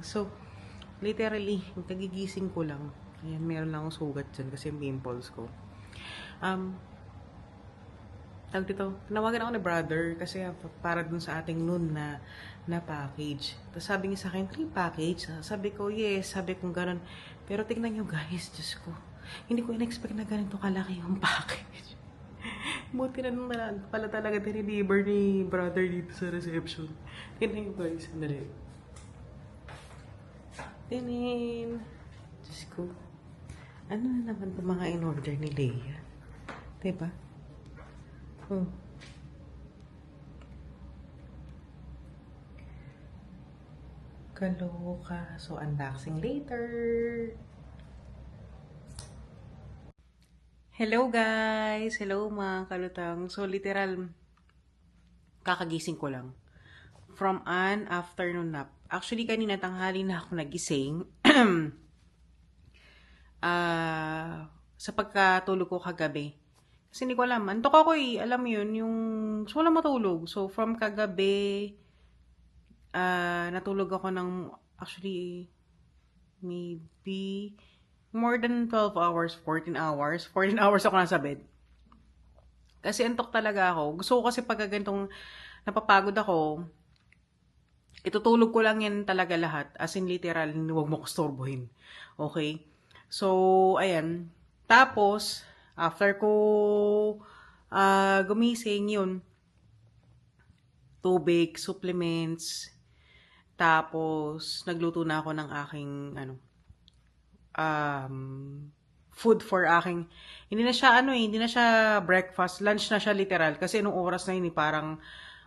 So, literally, kagigising ko lang. Ayan, meron lang akong sugat dyan kasi yung pimples ko. Tawag dito, tinawagan ako ni brother kasi para dun sa ating noon na package. Tapos sabi niya sa akin, "Free package?" Sabi ko, "Yes." Sabi ko gano'n. Pero tingnan niyo guys, Diyos ko. Hindi ko in-expect na ganito kalaki yung package. Buti na nung pala talaga dinideliver ni brother dito sa reception. Tingnan niyo guys, sandali. Tinin. Diyos ko. Ano na naman itong mga in-order ni Leia? Diba? Kaloka. So, unboxing later. Hello guys! Hello mga kalutang. So, literal, kakagising ko lang. From an afternoon nap. Actually, kanina tanghali na ako nagising. Sa pagkatulog ko kagabi. Kasi hindi ko alam. Antok ako eh. Alam mo yun, yung so, wala matulog. So, from kagabi, natulog ako ng, actually, maybe, more than 12 hours, 14 hours. 14 hours ako nasa bed. Kasi antok talaga ako. Gusto ko kasi pag ganitong napapagod ako, itutulog ko lang yan talaga lahat. As in literal, huwag mo ko storbohin. Okay? So, ayan. Tapos, after ko gumising, yun. Tubig, supplements. Tapos, nagluto na ako ng aking, food for aking, hindi na siya breakfast, lunch na siya literal. Kasi nung oras na yun, parang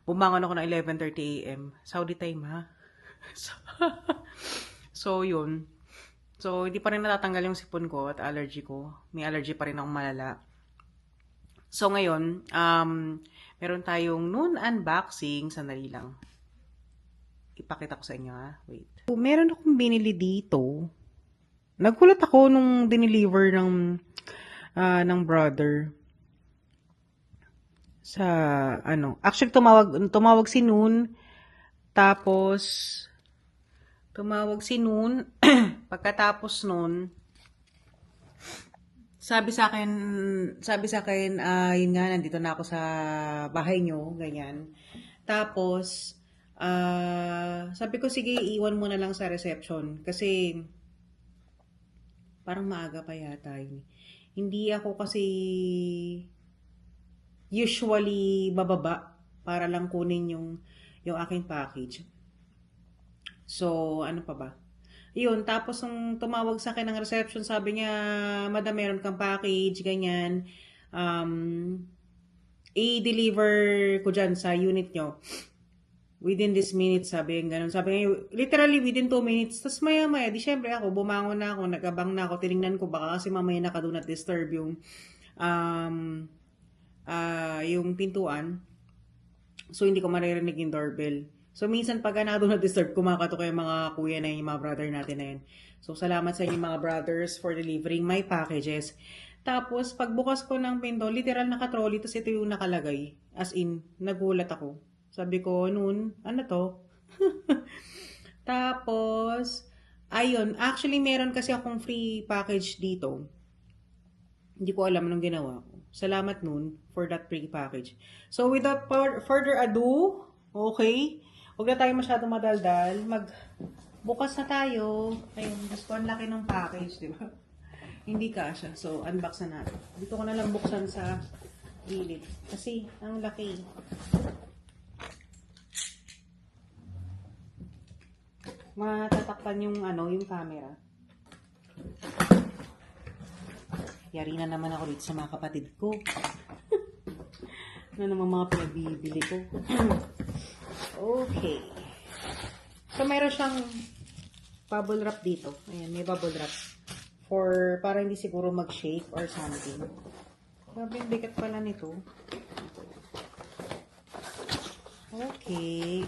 bumangon ako ng 11:30 a.m. Saudi time, ha? So, yun. So, hindi pa rin natatanggal yung sipon ko at allergy ko. May allergy pa rin akong malala. So, ngayon, meron tayong noon unboxing. Sandali lang. Ipakita ko sa inyo, ha? Wait. So, meron akong binili dito. Nagulat ako nung dineliver ng brother. Sa, actually, tumawag si Noon. Tapos, pagkatapos nun, sabi sa akin, yun nga, nandito na ako sa bahay nyo, ganyan. Tapos, sabi ko, sige, iwan mo na lang sa reception. Kasi, parang maaga pa yata yun. Hindi ako kasi usually bababa para lang kunin yung aking package. So, ano pa ba? Yun, tapos nung tumawag sa akin ng reception, sabi niya, "Madam, meron kang package, ganyan. I-deliver ko dyan sa unit nyo. Within this minute," sabi yung ganun. Sabi niya, literally within 2 minutes. Tapos maya-maya, di syempre ako, bumangon na ako, nagabang na ako, tinignan ko, baka kasi mamaya naka-do not disturb yung pintuan. So, hindi ko maririnig yung doorbell. So, minsan pag naka-do not disturb, kumakato kayo mga kuya na yung mga brother natin na yun. So, salamat sa inyo mga brothers for delivering my packages. Tapos, pagbukas ko ng pinto, literal naka-trolley, tapos ito yung nakalagay. As in, nagulat ako. Sabi ko, Noon, ano to? Tapos, ayun, actually meron kasi akong free package dito. Hindi ko alam anong ginawa ko. Salamat Noon for that free package. So, without further ado, okay, huwag na tayo masyadong madaldal. Magbukas na tayo. Ayun, gusto ko ang laki ng package, di ba? Hindi kasha. So, unbox na natin. Dito ko na lang buksan sa gilid. Kasi, ang laki. Matatakpan yung yung camera. Yari na naman ako dito sa mga kapatid ko. Ano naman mga pinagbibili ko. Okay. So, meron siyang bubble wrap dito. Ayan, may bubble wrap. Para hindi siguro mag-shake or something. Grabe, yung bigat pala nito. Okay.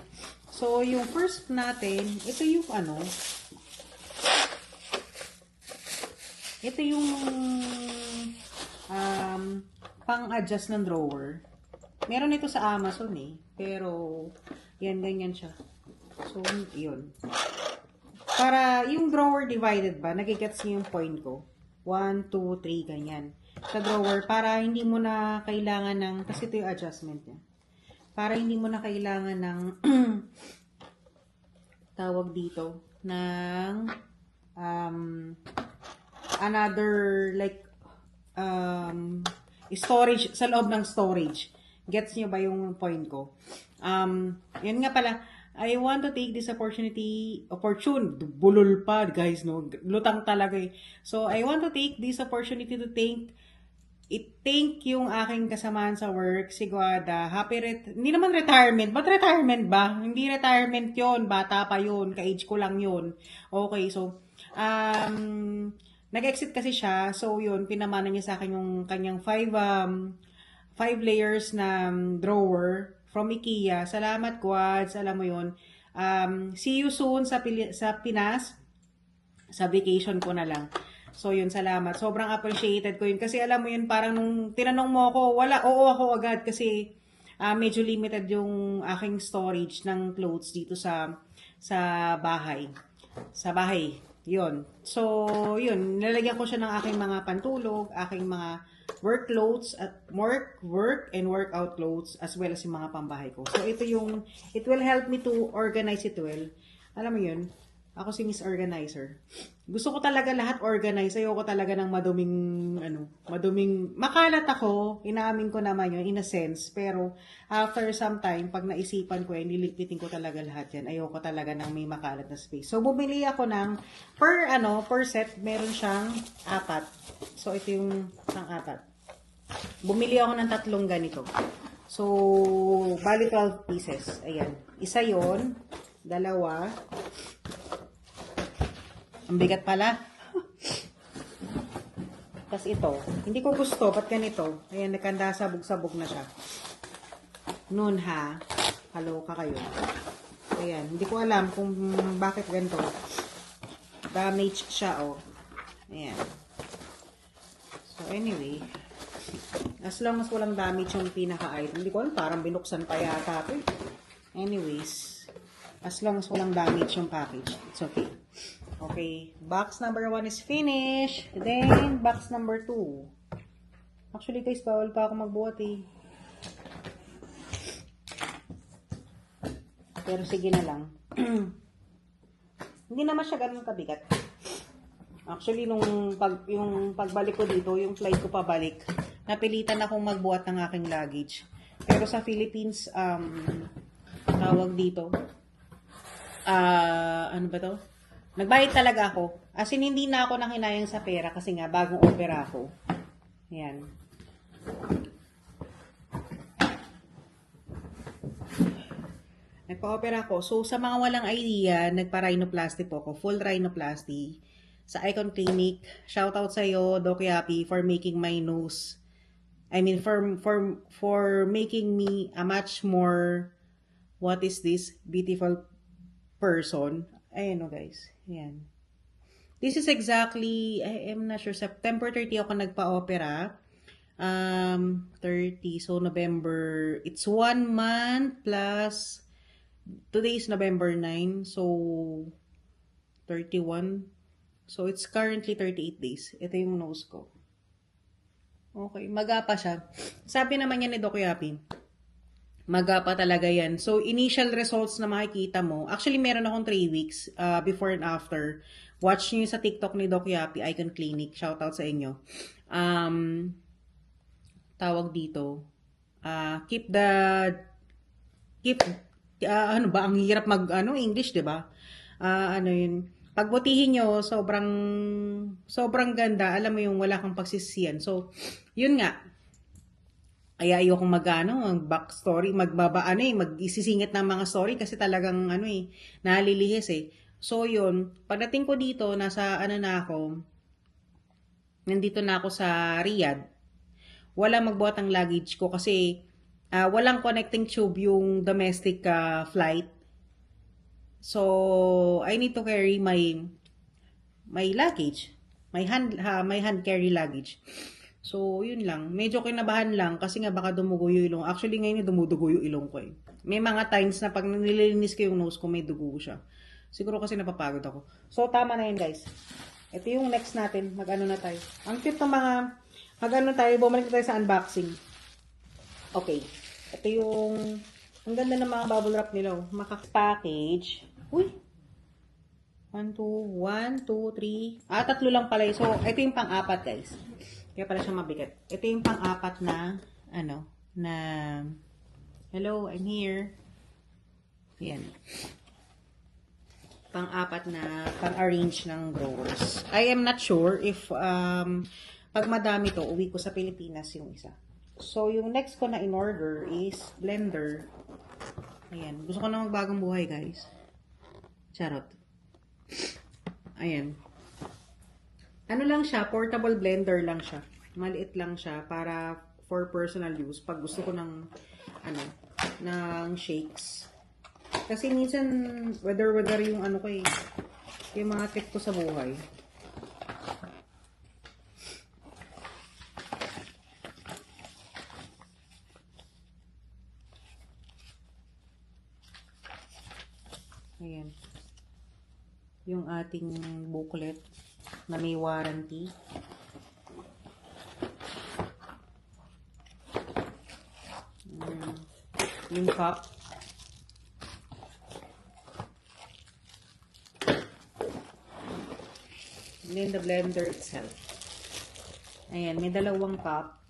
So, yung first natin, ito yung ito yung pang-adjust ng drawer. Meron ito sa Amazon eh. Pero, yan, ganyan siya. So, yun. Para yung drawer divided ba, nagigets niyo yung point ko. 1, 2, 3, ganyan. Sa drawer, para hindi mo na kailangan ng, kasi ito yung adjustment niya. Para hindi mo na kailangan ng, tawag dito, ng, another, like, storage, sa loob ng storage. Gets niyo ba yung point ko? Yun nga pala, I want to take this bulol pa, guys, no? Lutang talaga eh. So, I want to take this opportunity to thank yung aking kasamahan sa work, si Guada. Hindi naman retirement. Ba't retirement ba? Hindi retirement yon, bata pa yon, ka-age ko lang yon. Okay, so, nag-exit kasi siya. So, yun, pinamana niya sa akin yung kanyang 5 layers na drawer from IKEA. Salamat, Quads. Alam mo yun. See you soon sa Pinas. Sa vacation ko na lang. So, yun, salamat. Sobrang appreciated ko yun. Kasi alam mo yun, parang nung tinanong mo ako, oo ako agad. Kasi medyo limited yung aking storage ng clothes dito sa bahay. Sa bahay. Yun. So, yun. Nalagyan ko siya ng aking mga pantulog, aking mga work clothes, work and workout clothes, as well as yung mga pambahay ko. So, it will help me to organize it well. Alam mo yun, ako si Miss Organizer. Gusto ko talaga lahat organize. Ayoko talaga ng maduming, makalat ako, inaamin ko naman yun, in a sense. Pero, after some time, pag naisipan ko, nililipitin ko talaga lahat yan. Ayoko talaga ng may makalat na space. So, bumili ako ng, per set, meron siyang 4. So, ito yung pang-4. Bumili ako ng 3 ganito. So, bali 12 pieces. Ayan. Isa yon, 2. Ang bigat pala. Tapos ito. Hindi ko gusto. Ba't ganito? Ayan, nakanda sabog-sabog na siya. Noon ha. Kaloka kayo. Ayan. Hindi ko alam kung bakit ganito. Damage siya, oh. Ayan. So, anyway. As long as walang damage yung pinaka-item. Hindi ko alam. Parang binuksan pa yata ito. Anyways. As long as walang damage yung package. It's okay. Okay, box number 1 is finished. Then, box number 2. Actually, guys, bawal pa ako magbuhat eh. Pero sige na lang. Hindi naman siya ganun kabigat. Actually, yung pagbalik ko dito, yung flight ko pabalik, napilitan akong magbuhat ng aking luggage. Pero sa Philippines, tawag dito, ano ba to? Nagbayad talaga ako. As in, hindi na ako nanghinayang sa pera kasi nga, bagong opera ako. Ayan. Nagpa-opera ako. So, sa mga walang idea, nagpa-rhinoplasty po ako. Full rhinoplasty. Sa Icon Clinic. Shoutout sa'yo, Doc Yapi, for making my nose. I mean, for making me a much more, what is this, beautiful person. Ayan o guys. Ayan. This is exactly, I am not sure, September 30 ako nagpa-opera. 30, so November, it's 1 month plus, today is November 9, so 31. So it's currently 38 days. Ito yung nose ko. Okay, magapa siya. Sabi naman niya ni Doc Yapi, magapa talaga yan. So, initial results na makikita mo, actually, meron akong 3 weeks before and after. Watch nyo sa TikTok ni Doc Yapi, Icon Clinic. Shoutout sa inyo. Tawag dito. Ano ba? Ang hirap English, di ba? Ano yun? Pagbutihin nyo, sobrang ganda. Alam mo yung wala kang pagsisiyan. So, yun nga. Kaya ayokong mag-backstory, mag-isisingit ng mga story kasi talagang nalilihis eh. So yun, pagdating ko dito, nandito na ako sa Riyadh. Wala magbuhat ang luggage ko kasi walang connecting tube yung domestic flight. So, I need to carry my luggage, my hand carry luggage. So, yun lang. Medyo kinabahan lang kasi nga baka dumugo yung ilong. Actually, ngayon dumudugo yung ilong ko eh. May mga times na pag nililinis ko yung nose ko, may dugo siya. Siguro kasi napapagod ako. So, tama na yun, guys. Ito yung next natin. Mag-ano na tayo. Ang cute ng mga, mag-ano tayo, bumalik na tayo sa unboxing. Okay. Ito yung, ang ganda ng mga bubble wrap nila. Oh. Maka-package. Uy! 1, 2, 3. Ah, 3 lang pala. So, ito yung pang-apat, guys. Kaya pala siya mabigat. Ito yung pang-apat na, ano, na, hello, I'm here. Yan. Pang-apat na pang-arrange ng drawers. I am not sure if, pag madami to, uwi ko sa Pilipinas yung isa. So, yung next ko na in-order is blender. Ayan. Gusto ko na magbagong buhay, guys. Charot. Ayan. Ano lang siya, portable blender lang siya. Maliit lang siya para for personal use. Pag gusto ko ng, ano, ng shakes. Kasi minsan, whether yung ano ko eh, yung mga tip ko sa buhay. Ayan. Yung ating booklet na may warranty. Yung cup. And then the blender itself. Ayan, may dalawang cup.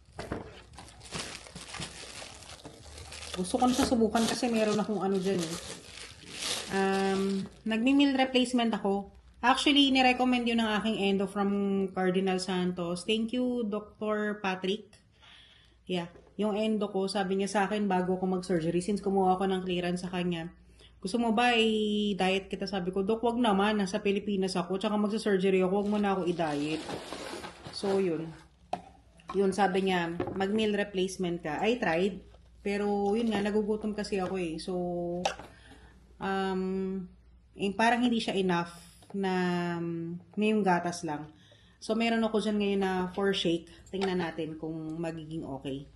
Gusto ko na siya subukan kasi meron akong ano dyan eh. Nagmi-meal replacement ako. Actually, nirecommend yun ng aking endo from Cardinal Santos. Thank you, Dr. Patrick. Yeah, yung endo ko, sabi niya sa akin bago ako mag-surgery, since kumuha ako ng clearance sa kanya, gusto mo ba i-diet kita? Sabi ko, Dok, wag naman, nasa Pilipinas ako, tsaka magsa-surgery ako, wag mo na ako i-diet. So, yun. Yun, sabi niya, mag-meal replacement ka. I tried, pero yun nga, nagugutom kasi ako eh. So, parang hindi siya enough na yung gatas lang. So, meron ako dyan ngayon na for shake. Tingnan natin kung magiging okay.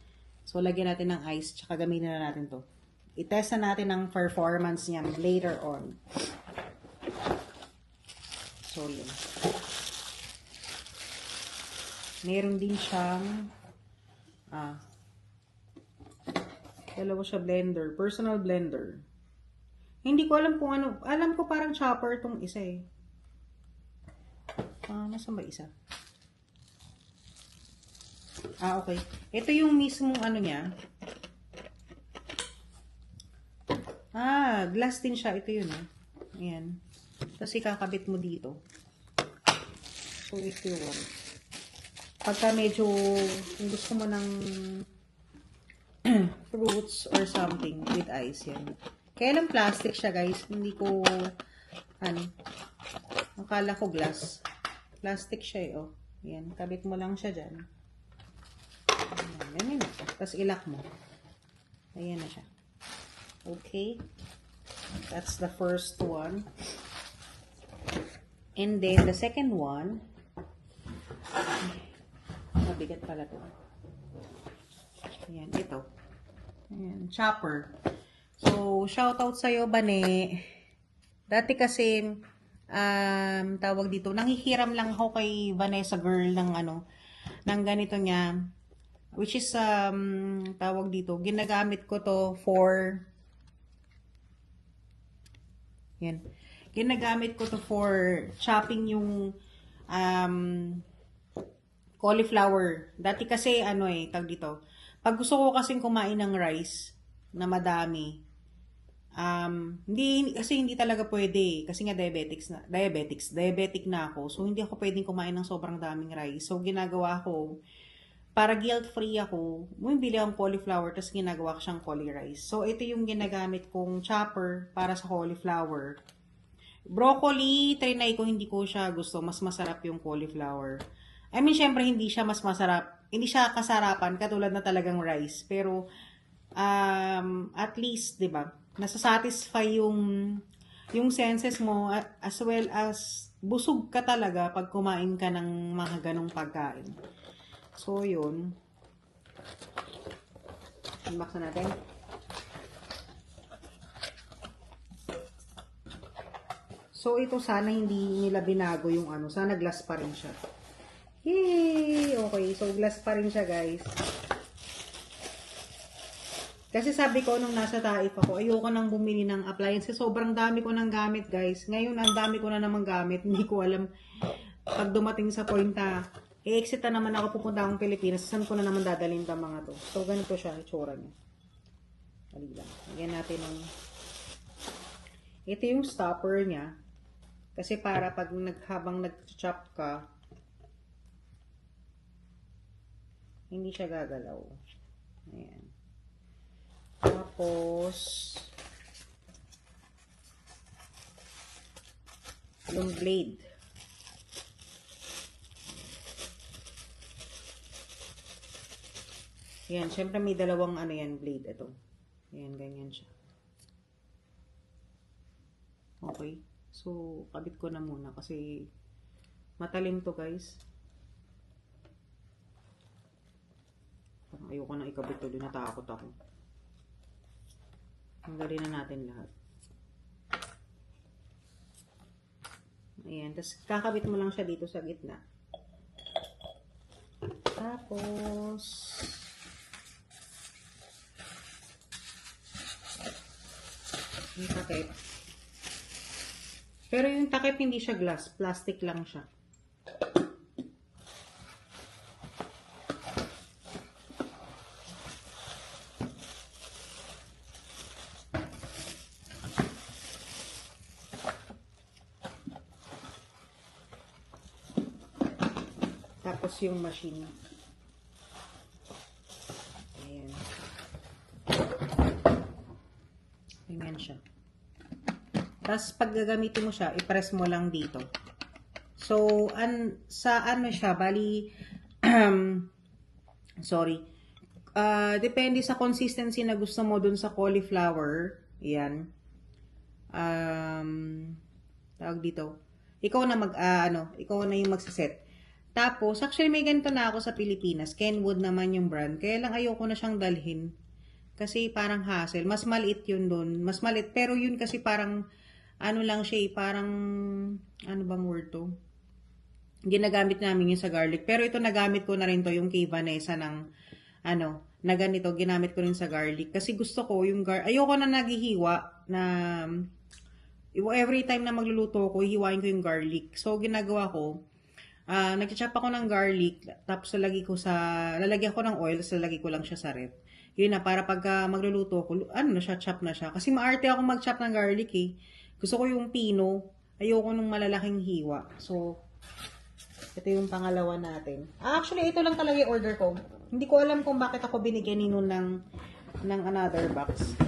So, lagyan natin ng ice, tsaka gamitin na natin to. I-test na natin ang performance niyan later on. So, yun. Meron din siyang dalawa siya blender. Personal blender. Hindi ko alam kung ano. Alam ko parang chopper tong isa eh. Nasaan ba isa? Okay. Ito yung mismong ano niya. Glass din siya. Ito yun eh. Ayan. Tapos ikakabit mo dito. So, ito yun. Pagka medyo, kung gusto mo ng fruits or something with ice, yan. Kaya lang plastic siya, guys. Hindi ko, akala ko glass. Plastic siya eh, oh. Yan. Kabit mo lang siya dyan. Ayan na. Tapos ilak mo. Ayan na siya. Okay. That's the first one. And then, the second one, mabigat pala to. Ayan, ito. Ayan, chopper. So, shoutout sa'yo, Bane. Dati kasi, tawag dito, nanghihiram lang ako kay Vanessa Girl ng ng ganito niya. Which is, tawag dito, ginagamit ko to for, yan. Ginagamit ko to for chopping yung, cauliflower. Dati kasi, tawag dito, pag gusto ko kasing kumain ng rice na madami, hindi talaga pwede kasi nga diabetic na ako. So hindi ako pwedeng kumain ng sobrang daming rice. So ginagawa ko para guilt-free ako, bumibili akong cauliflower tapos ginagawa ko siyang cauli rice. So ito yung ginagamit kong chopper para sa cauliflower. Broccoli, trinay ko, hindi ko siya gusto. Mas masarap yung cauliflower. I mean, syempre hindi siya mas masarap. Hindi siya kasarapan katulad na talagang rice. Pero at least, 'di ba? Nasasatisfy yung senses mo as well as busog ka talaga pag kumain ka ng mga ganong pagkain. So, yun. Unbox na natin. So, ito sana hindi nila binago yung ano. Sana glass pa rin siya. Yay! Okay, so glass pa rin siya, guys. Kasi sabi ko, nung nasa Taif ako, ayoko nang bumili ng appliances. Sobrang dami ko nang gamit, guys. Ngayon, ang dami ko na namang gamit. Hindi ko alam pag dumating sa point na i-exit na naman ako, pupunta akong Pilipinas. Saan ko na naman dadalhin ang mga to? So, ganito siya, itsura niya. Dali lang. Lagyan natin ng... Ito yung stopper niya. Kasi para pag habang nag-chop ka, hindi siya gagalaw. Ayan. Tapos, yung blade. Ayan, syempre may dalawang ano yan, blade. Ito. Ayan, ganyan siya. Okay. So, kabit ko na muna kasi matalim to, guys. Ayoko na ikabit to. Natakot ako. Tanggalin na natin lahat. Ayan. Tapos, kakabit mo lang siya dito sa gitna. Tapos, yung takip. Pero yung takip hindi siya glass. Plastic lang siya. Tapos yung machine. Ayan. Ganyan siya. Tapos pag gagamitin mo siya, i-press mo lang dito. So, sa ano siya, bali, sorry. Depende sa consistency na gusto mo dun sa cauliflower. Ayan. Tawag dito. Ikaw na ikaw na yung magsiset. Tapos, actually may ganito na ako sa Pilipinas. Kenwood naman yung brand. Kaya lang ayoko na siyang dalhin. Kasi parang hassle. Mas maliit yun doon. Mas maliit. Pero yun kasi parang, ano lang siya parang, ano bang word to? Ginagamit namin yun sa garlic. Pero ito nagamit ko na rin to, yung kay Vanessa ng, na ganito, ginamit ko rin sa garlic. Kasi gusto ko yung ayoko na naghihiwa na, every time na magluluto ko, hiwain ko yung garlic. So, ginagawa ko, nag-chop ako ng garlic, tapos lalagyan ko ng oil, tapos lalagay ko lang siya sa ref. Yun na, para pag magluluto ko, chop na siya. Kasi maarte ako mag-chop ng garlic eh. Gusto ko yung pino, ayoko nung malalaking hiwa. So, ito yung pangalawa natin. Actually, ito lang talaga yung order ko. Hindi ko alam kung bakit ako binigyan ni Noon ng another box.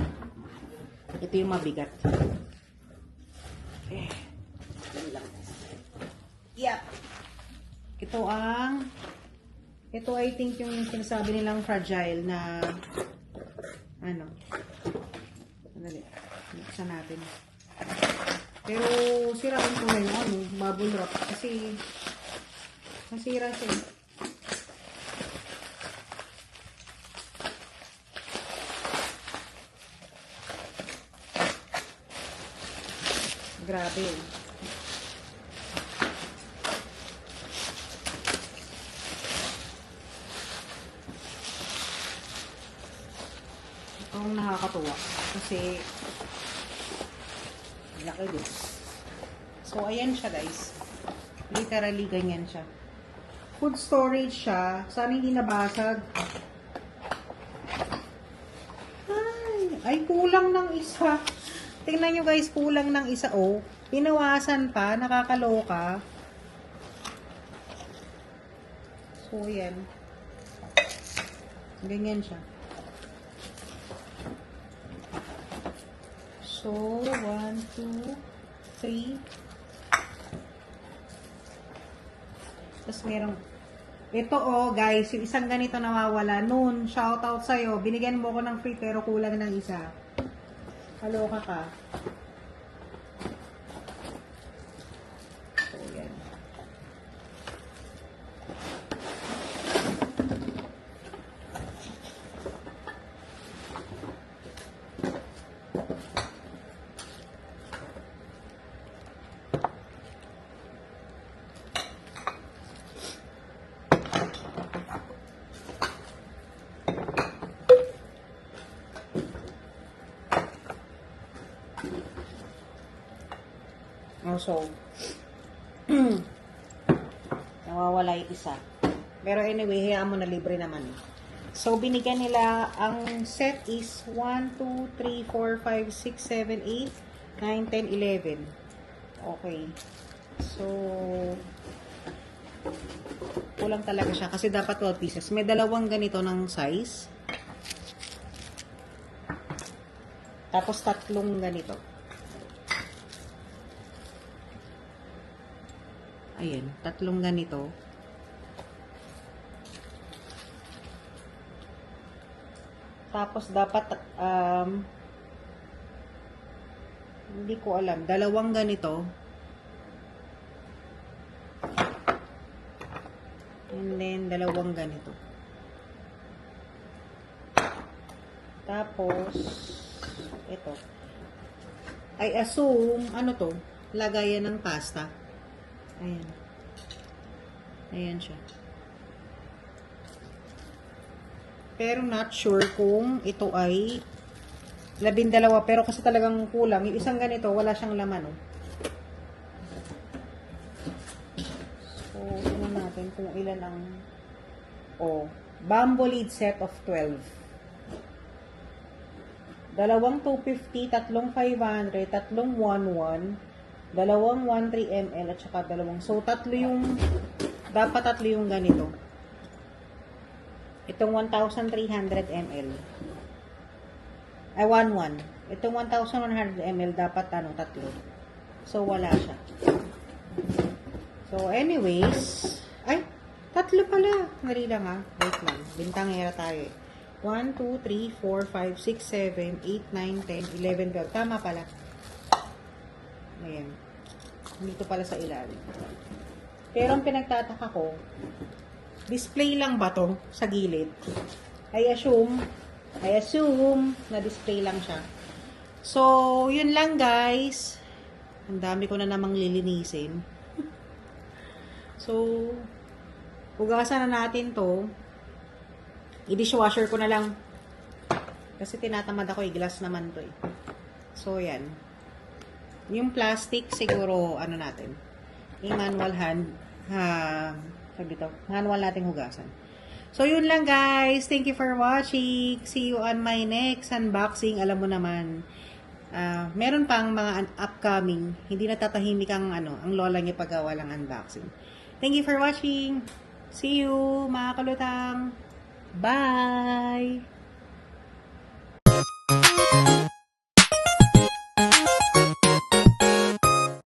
Ito yung mabigat. Yun lang. Yep. Ito I think yung sinasabi nilang fragile na, sandali, buksan natin. Pero, sirain ko na yung bubble wrap kasi, nasira siya. Grabe. Ang nakakatuwa kasi laki din. So, ayan siya guys. Literally, ganyan siya. Food storage siya. Sana hindi nabasag. Ay, kulang ng isa. Tingnan nyo guys, kulang ng isa. Oh, pinawasan pa. Nakakaloka. So, yan. Ganyan siya. So, 1, 2, 3. Tapos merong, ito guys, yung isang ganito nawawala. Noon, shoutout sa'yo. Binigyan mo ko ng free pero kulang ng isa. Kaloka ka. So, yan. So, nawawala yung isa. Pero anyway, hayaan mo na libre naman eh. So, binigyan nila, ang set is 1, 2, 3, 4, 5, 6, 7, 8, 9, 10, 11. Okay. So, kulang talaga siya kasi dapat 12 pieces. May dalawang ganito ng size. Tapos tatlong ganito. Ayan, tatlong ganito. Tapos dapat hindi ko alam, dalawang ganito. And then dalawang ganito. Tapos ito. I assume ano to? Lagayan ng pasta. Ayan. Ayan siya. Pero not sure kung ito ay 12, pero kasi talagang kulang. Yung isang ganito, wala siyang laman, oh. So, tingnan natin kung ilan ang bamboo lead set of 12. Dalawang 250, tatlong 500, tatlong 11, dalawang 13 ml, at saka dalawang. So, dapat tatlo yung ganito. Itong 1,300 ml. Ay, 11. Itong 1,100 ml, dapat tatlo. So, wala siya. So, anyways, ay, tatlo pala. Nari lang ha. Wait lang. Bintangera tayo eh. 1, 2, 3, 4, 5, 6, 7, 8, 9, 10, 11, 12. Tama pala. Ayan. Dito pala sa ilalim. Pero ang pinagtataka ko, display lang ba to sa gilid? I assume na display lang siya. So, yun lang guys. Ang dami ko na namang lilinisin. So, hugasan na natin to. I-dishwasher ko na lang. Kasi tinatamad ako, glass naman to eh. So, yan. Yung plastic, siguro, natin. Yung manual manual nating hugasan. So, yun lang guys. Thank you for watching. See you on my next unboxing. Alam mo naman, meron pang mga upcoming. Hindi natatahimik ang lola niya paggawa ng unboxing. Thank you for watching. See you, mga kalutang. Bye!